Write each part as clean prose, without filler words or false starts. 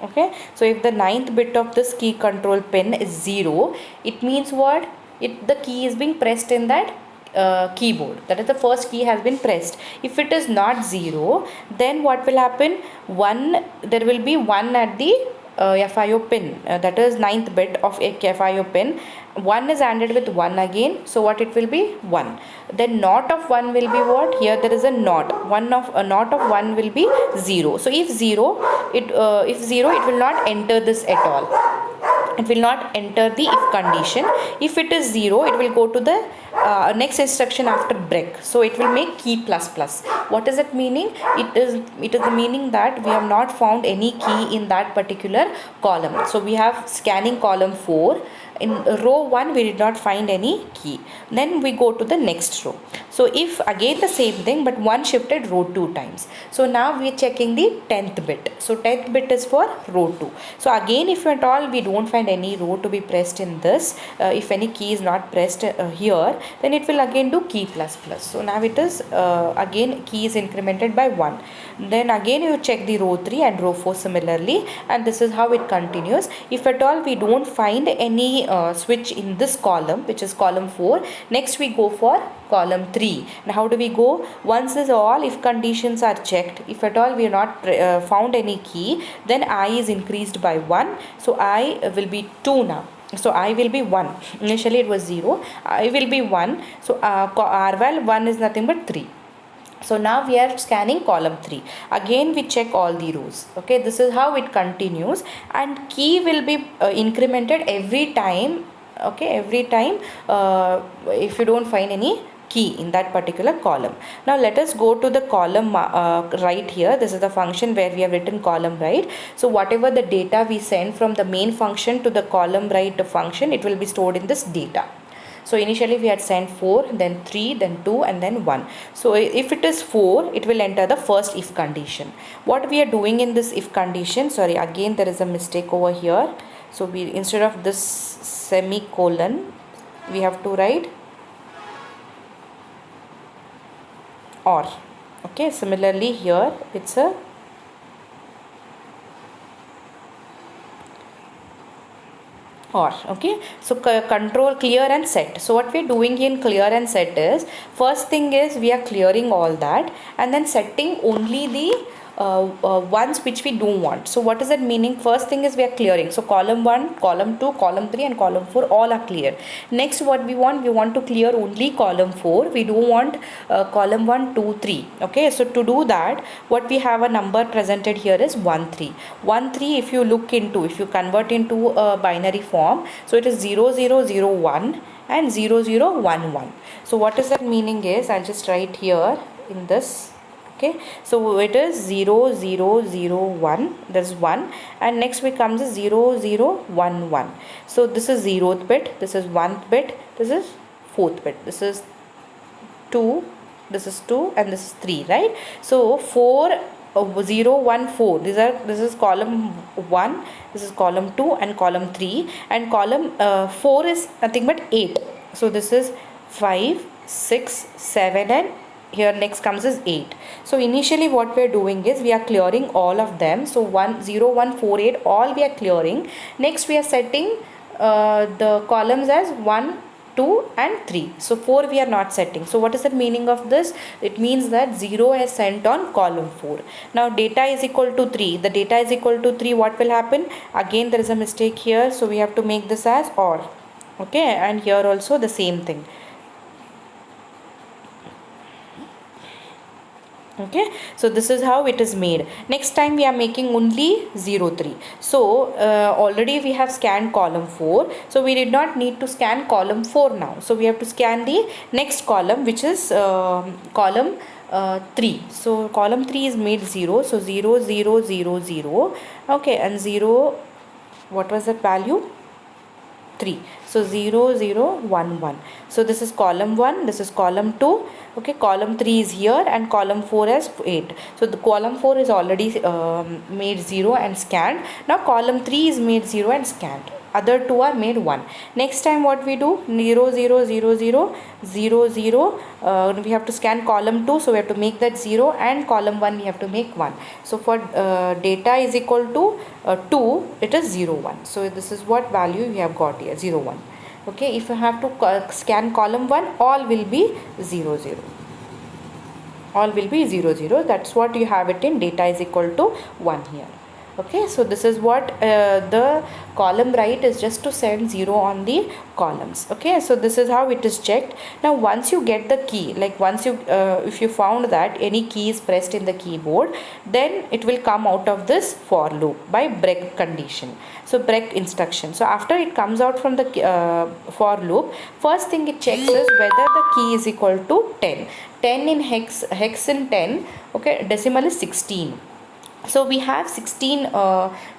Okay, so if the ninth bit of this key control pin is 0, it means what? The key is being pressed in that keyboard, that is the first key has been pressed. If it is not 0, then what will happen? 1, there will be 1 at the FIO pin, that is ninth bit of a FIO pin. 1 is ANDed with 1 again, so what it will be? 1. Then not of 1 will be what? Here there is a not. A not of 1 will be 0. So if 0, it will not enter this at all. It will not enter the if condition. If it is 0, it will go to the next instruction after break. So it will make key plus plus. What is it meaning? It is the meaning that we have not found any key in that particular column. So we have scanning column 4. In row 1 we did not find any key. Then we go to the next row. So if again the same thing, but 1 shifted row 2 times. So now we are checking the 10th bit. So 10th bit is for row 2. So again, if at all we don't find any row to be pressed in this, if any key is not pressed here, then it will again do key plus plus. So now it is again key is incremented by 1. Then again you check the row 3 and row 4 similarly, and this is how it continues. If at all we don't find any switch in this column, which is column 4, next we go for column 3. And how do we go? Once is all if conditions are checked, if at all we are not found any key, then I is increased by 1. So I will be 2 now. So I will be 1. Initially it was 0. I will be 1. So RVAL 1 is nothing but 3. So now we are scanning column 3. Again we check all the rows. Okay, this is how it continues, and key will be incremented every time. Okay, every time if you don't find any key in that particular column. Now let us go to the column right here. This is the function where we have written column right. So whatever the data we send from the main function to the column right function, it will be stored in this data. So initially we had sent 4, then 3, then 2, and then 1. So if it is 4, it will enter the first if condition. What we are doing in this if condition, sorry, again there is a mistake over here. So we, instead of this semicolon, we have to write or. Okay, similarly here it's a or. Okay, so control clear and set. So what we are doing in clear and set is, first thing is we are clearing all that and then setting only the ones which we don't want. So what is that meaning? First thing is we are clearing. So column 1, column 2, column 3 and column 4 all are clear. Next what we want to clear only column 4. We don't want column 1, 2, 3. Okay, so to do that, what we have a number presented here is 1, 3. 1, 3 if you look into, if you convert into a binary form, so it is 0, 0, 0, 1 and 0, 0, 1, 1. So what is that meaning is, I'll just write here in this. Okay, so it is 0, 0, 0, 1, that's 1, and next we comes is 0, 0, 1, 1. So this is 0th bit, this is 1th bit, this is 4th bit, this is 2, this is 2, and this is 3, right? So 4, 0, 1, 4, this is column 1, this is column 2 and column 3, and column 4 is nothing but 8. So this is 5, 6, 7 and here next comes is 8. So initially what we are doing is we are clearing all of them. So 1, 0, 1, 4, 8 all we are clearing. Next we are setting the columns as 1, 2 and 3. So 4 we are not setting. So what is the meaning of this? It means that 0 is sent on column 4. Now data is equal to 3. The data is equal to 3. What will happen? Again there is a mistake here. So we have to make this as or. Okay, and here also the same thing. Okay, so this is how it is made. Next time we are making only 0, 3. So already we have scanned column 4, so we did not need to scan column 4 now. So we have to scan the next column, which is column 3. So column 3 is made 0, so 0, 0, 0, 0. Okay, and 0, what was that value? 3. So 0, 0, 1, 1. So this is column 1, this is column 2. Okay, column 3 is here and column 4 is 8. So the column 4 is already made 0 and scanned. Now column 3 is made 0 and scanned. other two are made 1. Next time what we do, 0 0 0 0 0 0, we have to scan column 2, so we have to make that 0, and column 1 we have to make 1. So for data is equal to 2, it is 0 1. So this is what value we have got here, 0 1. Okay, if you have to scan column 1, all will be 0 0, all will be 0 0. That's what you have it in data is equal to 1 here. Okay, so this is what the column right is just to send 0 on the columns. Okay, so this is how it is checked. Now once you get the key, like once you if you found that any key is pressed in the keyboard, then it will come out of this for loop by break condition, so break instruction. So after it comes out from the for loop, first thing it checks is whether the key is equal to 10. 10 in hex in 10, okay, decimal is 16. So we have 16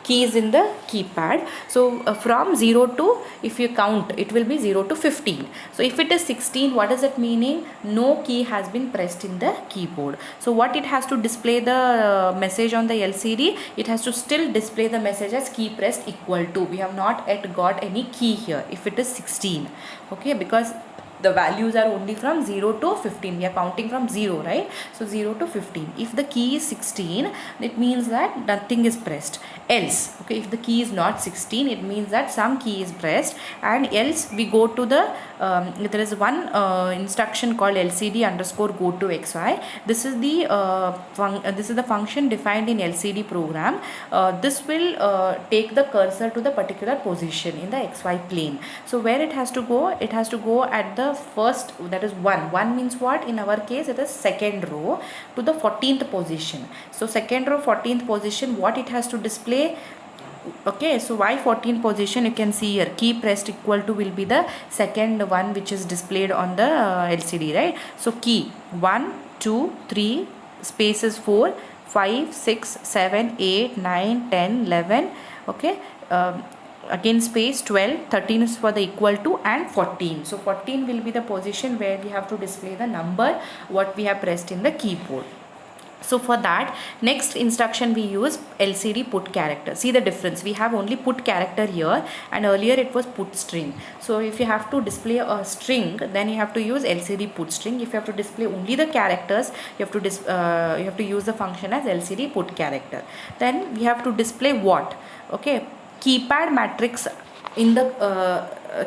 keys in the keypad. So from 0 to, if you count, it will be 0 to 15. So if it is 16, what is it meaning? No key has been pressed in the keyboard. So what it has to display the message on the LCD, it has to still display the message as key pressed equal to. We have not yet got any key here if it is 16. Okay, because the values are only from 0 to 15. We are counting from 0, right? So 0 to 15. If the key is 16, it means that nothing is pressed. Else, okay, if the key is not 16, it means that some key is pressed, and else we go to the there is one instruction called LCD underscore go to XY. This is the function defined in LCD program. This will take the cursor to the particular position in the XY plane. So where it has to go? It has to go at the first, that is 1. 1 means what? In our case it is second row to the 14th position. So second row 14th position, what it has to display? Okay, so why 14th position? You can see here key pressed equal to will be the second one which is displayed on the LCD, right? So key 1 2 3 spaces 4 5 6 7 8 9 10 11. Okay, again space 12, 13 is for the equal to, and 14. So 14 will be the position where we have to display the number what we have pressed in the keyboard. So for that, next instruction we use LCD put character. See the difference, we have only put character here, and earlier it was put string. So if you have to display a string, then you have to use LCD put string. If you have to display only the characters, you have to use the function as LCD put character. Then we have to display what? Okay, keypad matrix in the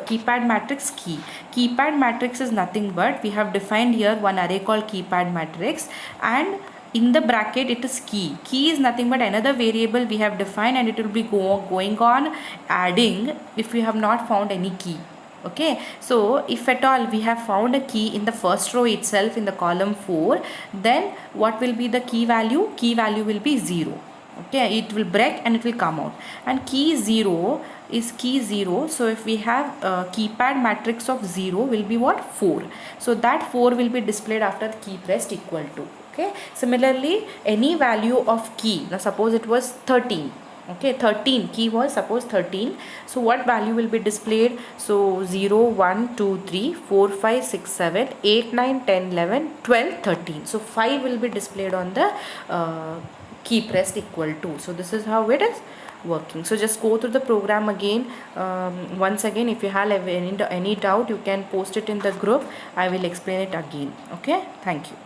keypad matrix key. Keypad matrix is nothing but, we have defined here one array called keypad matrix, and in the bracket it is key. Key is nothing but another variable we have defined, and it will be going on adding if we have not found any key. Okay, so if at all we have found a key in the first row itself in the column 4, then what will be the key value? Key value will be 0. Okay, it will break and it will come out, and key 0 is key 0. So if we have keypad matrix of 0 will be what? 4. So that 4 will be displayed after the key pressed equal to. Okay, similarly any value of key, now suppose it was 13. Okay, 13, key was suppose 13. So what value will be displayed? So 0 1 2 3 4 5 6 7 8 9 10 11 12 13. So 5 will be displayed on the key pressed equal to. So this is how it is working. So just go through the program again. Once again, if you have any doubt, you can post it in the group. I will explain it again. Okay, thank you.